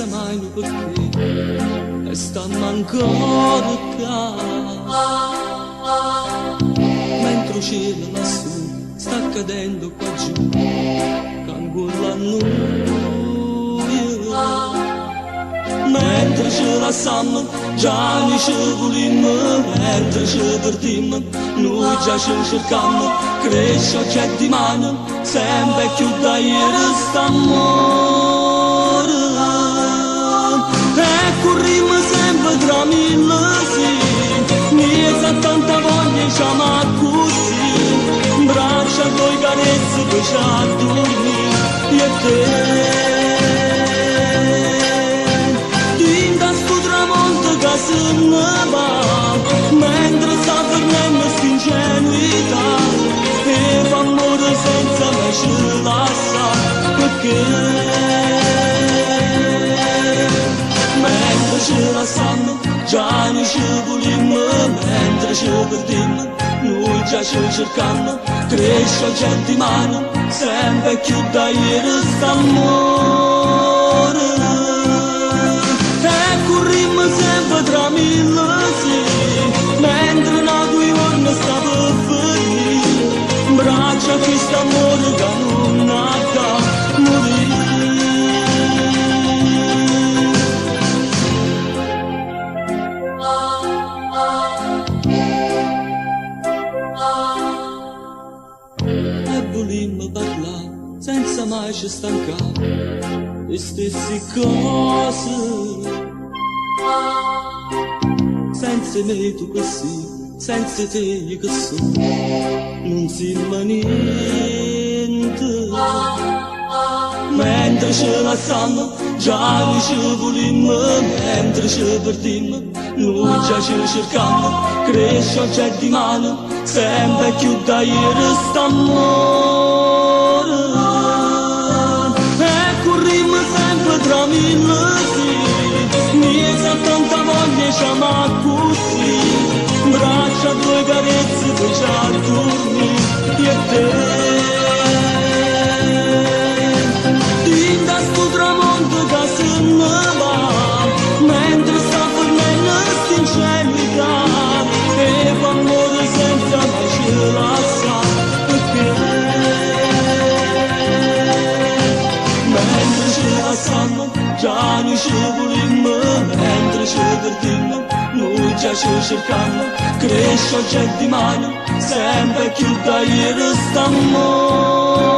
senza mai un perché, e stiamo ancora qua. Mentre il cielo lassù sta cadendo qua giù, cangulla noi. Mentre ce la sanno, già non ci volimmo, mentre ci perdiamo, noi già ci cercammo, cresce oggetto di mano, sempre più da ieri st'amore. E corrimmo sempre tra mille sì, miezza tanta voglia siamo così, braccia coi carezze poi ci a dormire, io e te. Se ne va, mentre sta perdendo quest'ingenuità, e fa amore senza mai ci lascia, perché mentre ci lasciamo già non ci volimmo, mentre ci perdiamo noi già ci cercammo, cresce oggetto di mano, sempre più da ieri st'amore. Sempre tra mille sì, mentre una due giorni stavo a finire, braccia questo amore che non ha da morire. E volimmo parlare senza mai ci stancare, le stesse cose. Senza me tu che sei, senza te io che sono, non siamo niente. Mentre ce la sanno, già non ci volimmo, mentre ci perdiamo, noi già ci cercammo, cresce oggetto di mano, sempre più da ieri st'amore. E corrimmo sempre tra mille sì, miezza tanta voglia siamo così, braccia due carezze poi ci a dormire, io e te. Tinta sto tramonto che se ne va, mentre sta fornendo quest'ingenuità, e fa amore senza mai ci lascia, perché mentre ci lasciamo già non ci volimmo, mentre ci perdiamo noi già ci cercammo, cresce oggetto di mano, sempre più da ieri st'amore.